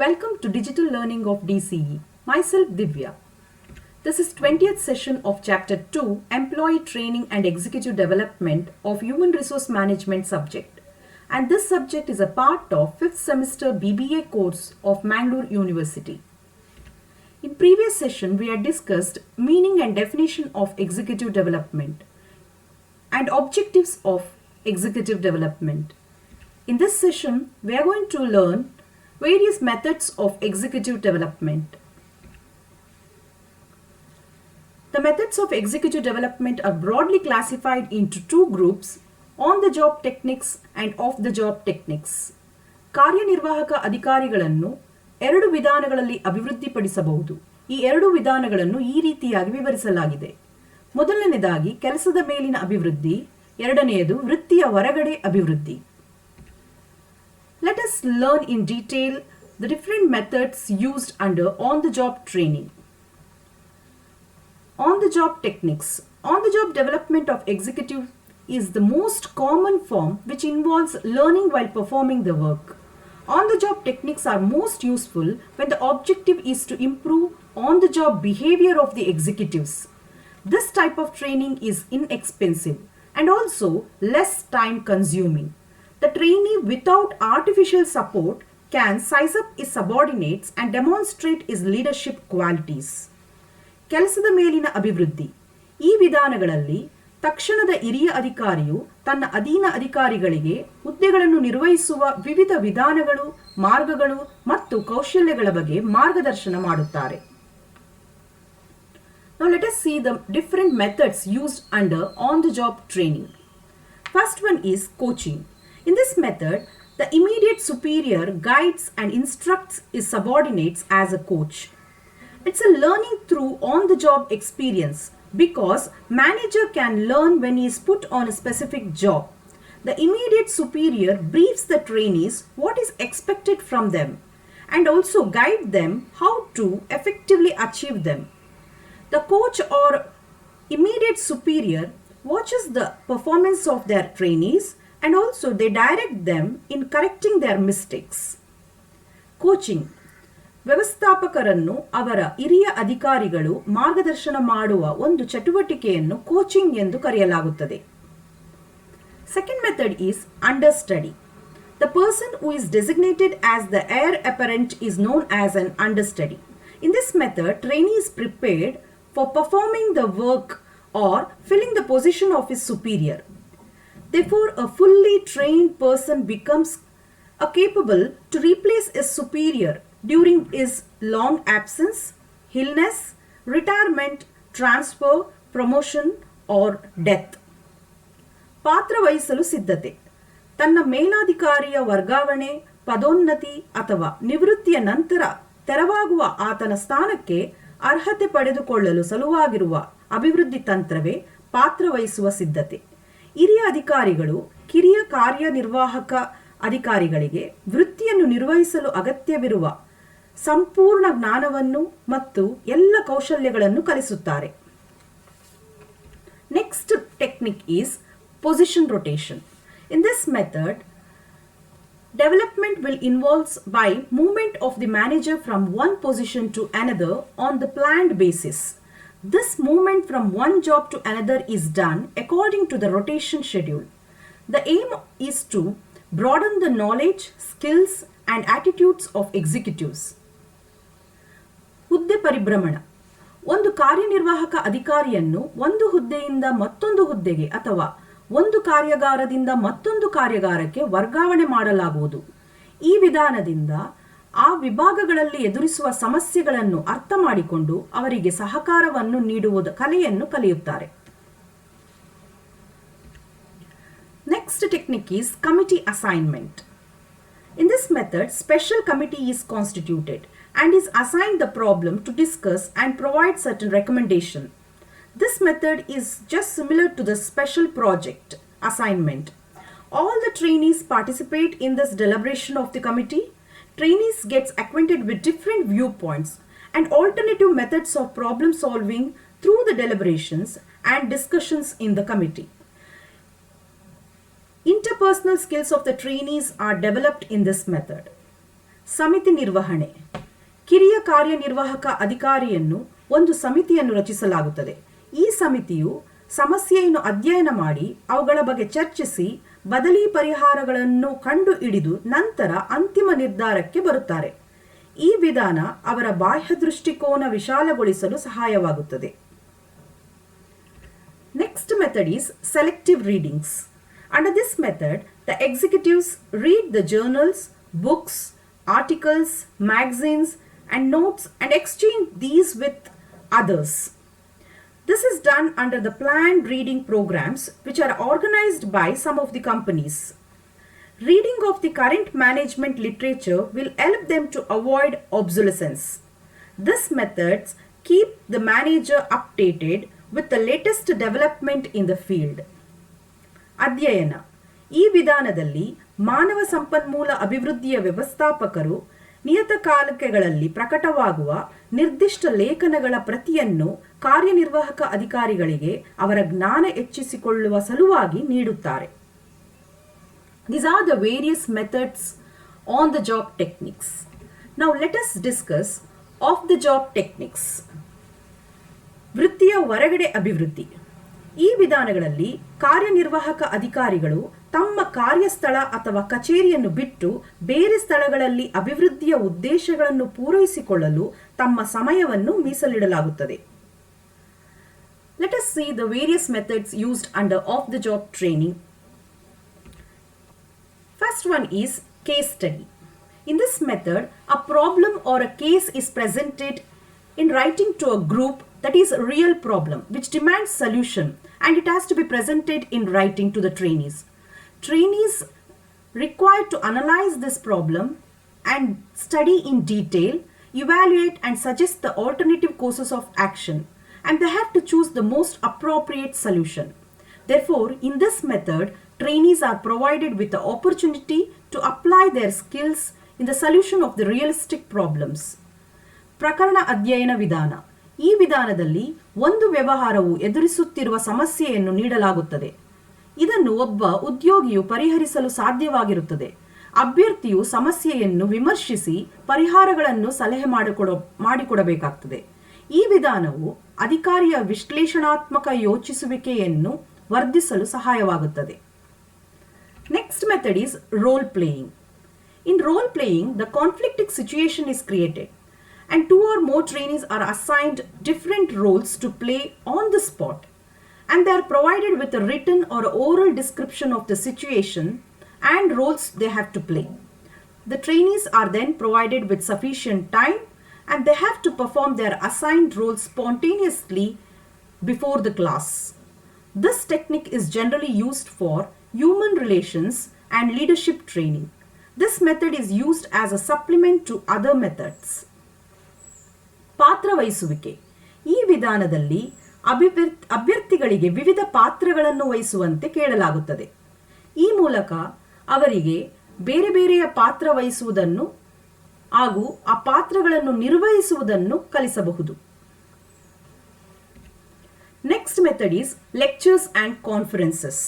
Welcome to Digital Learning of DCE. Myself Divya. This is 20th session of Chapter 2, Employee Training and Executive Development of Human Resource Management subject. And this subject is a part of 5th semester BBA course of Mangalore University. In previous session, we had discussed meaning and definition of executive development and objectives of executive development. In this session, we are going to learn various methods of executive development. The methods of executive development are broadly classified into two groups, on-the-job techniques and off-the-job techniques. ಕಾರ್ಯನಿರ್ವಾಹಕ ಅಧಿಕಾರಿಗಳನ್ನು ಎರಡು ವಿಧಾನಗಳಲ್ಲಿ ಅಭಿವೃದ್ಧಿಪಡಿಸಬಹುದು. ಈ ಎರಡು ವಿಧಾನಗಳನ್ನು ಈ ರೀತಿಯಾಗಿ ವಿವರಿಸಲಾಗಿದೆ. ಮೊದಲನೇದಾಗಿ ಕೆಲಸದ ಮೇಲಿನ ಅಭಿವೃದ್ಧಿ, ಎರಡನೆಯದು ವೃತ್ತಿಯ ಹೊರಗಡೆ ಅಭಿವೃದ್ಧಿ. Let us learn in detail the different methods used under on-the-job training. On-the-job techniques. On-the-job development of executive is the most common form which involves learning while performing the work. On-the-job techniques are most useful when the objective is to improve on-the-job behavior of the executives. This type of training is inexpensive and also less time consuming. The trainee without artificial support can size up his subordinates and demonstrate his leadership qualities. ಕೆಲಸದ ಮೇಲಿನ ಅಭಿವೃದ್ಧಿ. ಈ ವಿಧಾನಗಳಲ್ಲಿ ತಕ್ಷಣದ ಹಿರಿಯ ಅಧಿಕಾರಿಯು ತನ್ನ ಅಧೀನ ಅಧಿಕಾರಿಗಳಿಗೆ ಹುದ್ದೆಗಳನ್ನು ನಿರ್ವಹಿಸುವ ವಿವಿಧ ವಿಧಾನಗಳು, ಮಾರ್ಗಗಳು ಮತ್ತು ಕೌಶಲ್ಯಗಳ ಬಗ್ಗೆ ಮಾರ್ಗದರ್ಶನ ಮಾಡುತ್ತಾರೆ. Now let us see the different methods used under on-the-job training. First one is coaching. In this method, the immediate superior guides and instructs his subordinates as a coach. It's a learning through on-the-job experience because manager can learn when he is put on a specific job. The immediate superior briefs the trainees what is expected from them and also guide them how to effectively achieve them. The coach or immediate superior watches the performance of their trainees and also they direct them in correcting their mistakes. Coaching. ವ್ಯವಸ್ಥಾಪಕರನ್ನು ಅವರ ಹಿರಿಯ ಅಧಿಕಾರಿಗಳು ಮಾರ್ಗದರ್ಶನ ಮಾಡುವ ಒಂದು ಚಟುವಟಿಕೆಯನ್ನು coaching ಎಂದು ಕರೆಯಲಾಗುತ್ತದೆ. Second method is understudy. The person who is designated as the heir apparent is known as an understudy. In this method, trainee is prepared for performing the work or filling the position of his superior. Therefore, a fully trained person becomes capable to replace his superior during his long absence, illness, retirement, transfer, promotion or death. ಪಾತ್ರ ವಹಿಸಲು ಸಿದ್ಧತೆ. ತನ್ನ ಮೇಲಾಧಿಕಾರಿಯ ವರ್ಗಾವಣೆ, ಪದೋನ್ನತಿ ಅಥವಾ ನಿವೃತ್ತಿಯ ನಂತರ ತೆರವಾಗುವ ಆತನ ಸ್ಥಾನಕ್ಕೆ ಅರ್ಹತೆ ಪಡೆದುಕೊಳ್ಳಲು ಸಲುವಾಗಿರುವ ಅಭಿವೃದ್ಧಿ ತಂತ್ರವೇ ಪಾತ್ರ ವಹಿಸುವ ಸಿದ್ಧತೆ. ಹಿರಿಯ ಅಧಿಕಾರಿಗಳು ಕಿರಿಯ ಕಾರ್ಯನಿರ್ವಾಹಕ ಅಧಿಕಾರಿಗಳಿಗೆ ವೃತ್ತಿಯನ್ನು ನಿರ್ವಹಿಸಲು ಅಗತ್ಯವಿರುವ ಸಂಪೂರ್ಣ ಜ್ಞಾನವನ್ನು ಮತ್ತು ಎಲ್ಲ ಕೌಶಲ್ಯಗಳನ್ನು ಕಲಿಸುತ್ತಾರೆ. Next technique is position rotation. In this method, development will involve by movement of the manager from one position to another on the planned basis. This movement from one job to another is done according to the rotation schedule. The aim is to broaden the knowledge, skills and attitudes of executives. ಹುದ್ದೆ ಪರಿಭ್ರಮಣ. ಒಂದು ಕಾರ್ಯನಿರ್ವಾಹಕ ಅಧಿಕಾರಿಯನ್ನು ಒಂದು ಹುದ್ದೆಯಿಂದ ಮತ್ತೊಂದು ಹುದ್ದೆಗೆ ಅಥವಾ ಒಂದು ಕಾರ್ಯಾಗಾರದಿಂದ ಮತ್ತೊಂದು ಕಾರ್ಯಾಗಾರಕ್ಕೆ ವರ್ಗಾವಣೆ ಮಾಡಲಾಗುವುದು. ಈ ವಿಧಾನದಿಂದ ಆ ವಿಭಾಗಗಳಲ್ಲಿ ಎದುರಿಸುವ ಸಮಸ್ಯೆಗಳನ್ನು ಅರ್ಥ ಮಾಡಿಕೊಂಡು ಅವರಿಗೆ ಸಹಕಾರವನ್ನು ನೀಡುವ ಕಲೆಯನ್ನು ಕಲಿಯುತ್ತಾರೆ. Next technique is committee assignment. In this method, special committee is constituted and is assigned the problem to discuss and provide certain recommendation. This method is just similar to the special project assignment. All the trainees participate in this deliberation of the committee. Trainees gets acquainted with different viewpoints and alternative methods of problem solving through the deliberations and discussions in the committee. Interpersonal skills of the trainees are developed in this method. ಸಮಿತಿ ನಿರ್ವಹಣೆ. ಕಿರಿಯ ಕಾರ್ಯನಿರ್ವಾಹಕ ಅಧಿಕಾರಿಯನ್ನು ಒಂದು ಸಮಿತಿಯನ್ನು ರಚಿಸಲಾಗುತ್ತದೆ. ಈ ಸಮಿತಿಯು ಸಮಸ್ಯೆಯನ್ನು ಅಧ್ಯಯನ ಮಾಡಿ ಅವುಗಳ ಬಗ್ಗೆ ಚರ್ಚಿಸಿ ಬದಲಿ ಪರಿಹಾರಗಳನ್ನು ಕಂಡು ಹಿಡಿದು ನಂತರ ಅಂತಿಮ ನಿರ್ಧಾರಕ್ಕೆ ಬರುತ್ತಾರೆ. ಈ ವಿಧಾನ ಅವರ ಬಾಹ್ಯ ದೃಷ್ಟಿಕೋನ ವಿಶಾಲಗೊಳಿಸಲು ಸಹಾಯವಾಗುತ್ತದೆ. Next method is selective readings. Under this method, the executives read the journals, books, articles, magazines, and notes and exchange these with others. This is done under the planned reading programs which are organized by some of the companies. Reading of the current management literature will help them to avoid obsolescence. These methods keep the manager updated with the latest development in the field. ಅಧ್ಯಯನ. ಈ ವಿಧಾನದಲ್ಲಿ ಮಾನವ ಸಂಪನ್ಮೂಲ ಅಭಿವೃದ್ಧಿಯ ವ್ಯವಸ್ಥಾಪಕರು ನಿಯತಕಾಲಿಕೆಗಳಲ್ಲಿ ಪ್ರಕಟವಾಗುವ ನಿರ್ದಿಷ್ಟ ಲೇಖನಗಳ ಪ್ರತಿಯನ್ನು ಕಾರ್ಯನಿರ್ವಾಹಕ ಅಧಿಕಾರಿಗಳಿಗೆ ಅವರ ಜ್ಞಾನ ಹೆಚ್ಚಿಸಿಕೊಳ್ಳುವ ಸಲುವಾಗಿ ನೀಡುತ್ತಾರೆ. These are the various methods on the job techniques. Now let us discuss off the job techniques. ವೃತ್ತಿಯ ಹೊರಗಡೆ ಅಭಿವೃದ್ಧಿ. ಈ ವಿಧಾನಗಳಲ್ಲಿ ಕಾರ್ಯನಿರ್ವಾಹಕ ಅಧಿಕಾರಿಗಳು ತಮ್ಮ ಕಾರ್ಯಸ್ಥಳ ಅಥವಾ ಕಚೇರಿಯನ್ನು ಬಿಟ್ಟು ಬೇರೆ ಸ್ಥಳಗಳಲ್ಲಿ ಅಭಿವೃದ್ಧಿಯ ಉದ್ದೇಶಗಳನ್ನು ಪೂರೈಸಿಕೊಳ್ಳಲು ತಮ್ಮ ಸಮಯವನ್ನು ಮೀಸಲಿಡಲಾಗುತ್ತದೆ. Let us see the various methods used under off-the-job training. First one is case study. In this method, a problem or a case is presented in writing to a group that is a real problem which demands solution, and it has to be presented in writing to the trainees. Trainees required to analyze this problem and study in detail, evaluate and suggest the alternative courses of action, and they have to choose the most appropriate solution. Therefore, in this method, trainees are provided with the opportunity to apply their skills in the solution of the realistic problems. ಪ್ರಕರಣ ಅಧ್ಯಯನ ವಿಧಾನ. ಈ ವಿಧಾನದಲ್ಲಿ ಒಂದು ವ್ಯವಹಾರವು ಎದುರಿಸುತ್ತಿರುವ ಸಮಸ್ಯೆಯನ್ನು ನೀಡಲಾಗುತ್ತದೆ. ಇದನ್ನು ಒಬ್ಬ ಉದ್ಯೋಗಿಯು ಪರಿಹರಿಸಲು ಸಾಧ್ಯವಾಗಿರುತ್ತದೆ. ಅಭ್ಯರ್ಥಿಯು ಸಮಸ್ಯೆಯನ್ನು ವಿಮರ್ಶಿಸಿ ಪರಿಹಾರಗಳನ್ನು ಸಲಹೆ ಮಾಡಿಕೊಡಬೇಕಾಗುತ್ತದೆ. ಈ ವಿಧಾನವು ಅಧಿಕಾರಿಯ ವಿಶ್ಲೇಷಣಾತ್ಮಕ ಯೋಚಿಸುವಿಕೆಯನ್ನು ವರ್ಧಿಸಲು ಸಹಾಯವಾಗುತ್ತದೆ. Next method is role playing. In role playing, the conflicting situation is created, and two or more trainees are assigned different roles to play on the spot, and they are provided with a written or oral description of the situation and roles they have to play. The trainees are then provided with sufficient time, and they have to perform their assigned roles spontaneously before the class. This technique is generally used for human relations and leadership training. This method is used as a supplement to other methods. ಪಾತ್ರವಹಿಸುವಿಕೆ. ಈ ವಿಧಾನದಲ್ಲಿ ಅಭ್ಯರ್ಥಿಗಳಿಗೆ ವಿವಿಧ ಪಾತ್ರಗಳನ್ನು ವಹಿಸುವಂತೆ ಕೇಳಲಾಗುತ್ತದೆ. ಈ ಮೂಲಕ ಅವರಿಗೆ ಬೇರೆ ಬೇರೆಯ ಪಾತ್ರ ವಹಿಸುವುದನ್ನು ಹಾಗೂ ಆ ಪಾತ್ರಗಳನ್ನು ನಿರ್ವಹಿಸುವುದನ್ನು ಕಲಿಸಬಹುದು. Next method is lectures and conferences.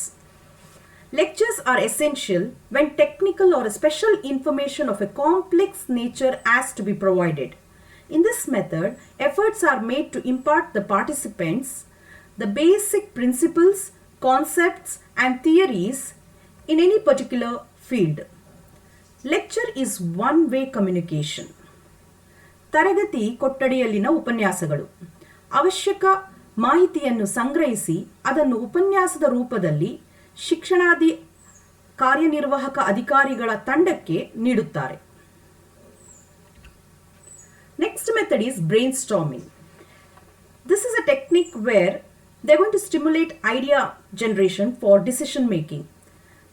Lectures are essential when technical or special information of a complex nature has to be provided. In this method, efforts are made to impart the participants the basic principles, concepts, and theories in any particular field. Lecture is one-way communication. ತರಗತಿ ಕೊಠಡಿಯಲ್ಲಿನ ಉಪನ್ಯಾಸಗಳು. ಅವಶ್ಯಕ ಮಾಹಿತಿಯನ್ನು ಸಂಗ್ರಹಿಸಿ ಅದನ್ನು ಉಪನ್ಯಾಸದ ರೂಪದಲ್ಲಿ ಶಿಕ್ಷಣಾಧಿ ಕಾರ್ಯನಿರ್ವಾಹಕ ಅಧಿಕಾರಿಗಳ ತಂಡಕ್ಕೆ ನೀಡುತ್ತಾರೆ. Next method is brainstorming. This is a technique where they are going to stimulate idea generation for decision making.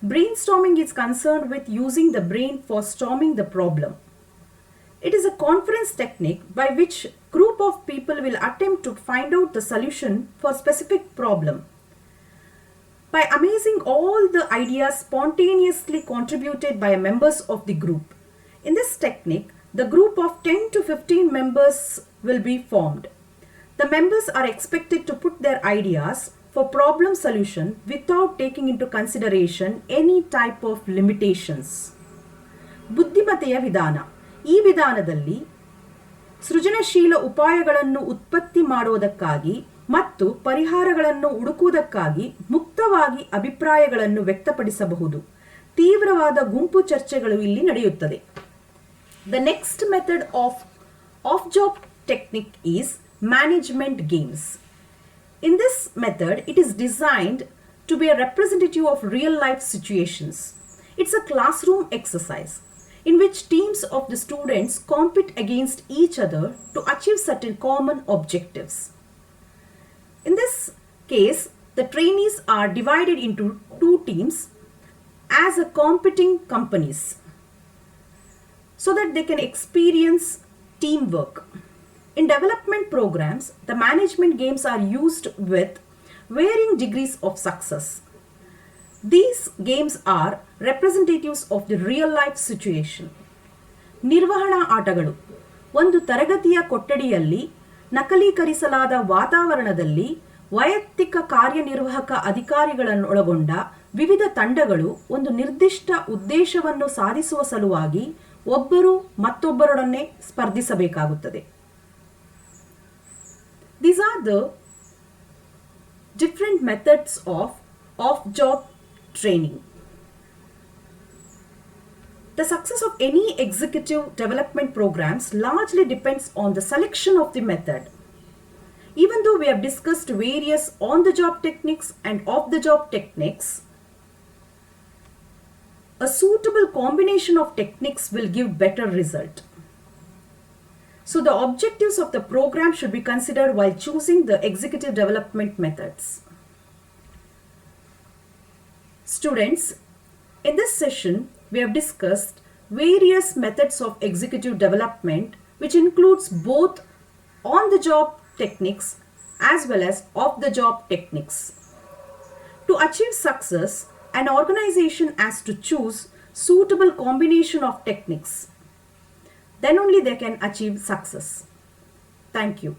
Brainstorming is concerned with using the brain for storming the problem. It is a conference technique by which group of people will attempt to find out the solution for specific problem. By amazing all the ideas spontaneously contributed by members of the group. In this technique, the group of 10 to 15 members will be formed. The members are expected to put their ideas for problem solution without taking into consideration any type of limitations. ಬುದ್ಧಿಮತೆಯ ವಿಧಾನ. ಈ ವಿಧಾನದಲ್ಲಿ ಸೃಜನಶೀಲ ಉಪಾಯಗಳನ್ನು ಉತ್ಪತ್ತಿ ಮಾಡುವುದಕ್ಕಾಗಿ ಮತ್ತು ಪರಿಹಾರಗಳನ್ನು ಹುಡುಕುವುದಕ್ಕಾಗಿ ಮುಕ್ತವಾಗಿ ಅಭಿಪ್ರಾಯಗಳನ್ನು ವ್ಯಕ್ತಪಡಿಸಬಹುದು. ತೀವ್ರವಾದ ಗುಂಪು ಚರ್ಚೆಗಳು ಇಲ್ಲಿ ನಡೆಯುತ್ತದೆ. The next method of off-job technique is management games. In this method, it is designed to be a representative of real-life situations. It's a classroom exercise in which teams of the students compete against each other to achieve certain common objectives. In this case, the trainees are divided into two teams as a competing companies so that they can experience teamwork. In development programs, the management games are used with varying degrees of success. These games are representatives of the real life situation. ನಿರ್ವಹಣಾ ಆಟಗಳು ಒಂದು ತರಗತಿಯ ಕೊಠಡಿಯಲ್ಲಿ ನಕಲೀಕರಿಸಲಾದ ವಾತಾವರಣದಲ್ಲಿ ವೈಯಕ್ತಿಕ ಕಾರ್ಯನಿರ್ವಾಹಕ ಅಧಿಕಾರಿಗಳನ್ನು ಒಳಗೊಂಡ ವಿವಿಧ ತಂಡಗಳು ಒಂದು ನಿರ್ದಿಷ್ಟ ಉದ್ದೇಶವನ್ನು ಸಾಧಿಸುವ ಸಲುವಾಗಿ ಒಬ್ಬರು ಮತ್ತೊಬ್ಬರೊಡನೆ ಸ್ಪರ್ಧಿಸಬೇಕಾಗುತ್ತದೆ. These are the different methods of off-job training. The success of any executive development programs largely depends on the selection of the method. Even though we have discussed various on-the-job techniques and off-the-job techniques, a suitable combination of techniques will give better result. So the objectives of the program should be considered while choosing the executive development methods. Students, in this session, we have discussed various methods of executive development, which includes both on-the-job techniques as well as off-the-job techniques. To achieve success, an organization has to choose suitable combination of techniques. Then only they can achieve success. Thank you.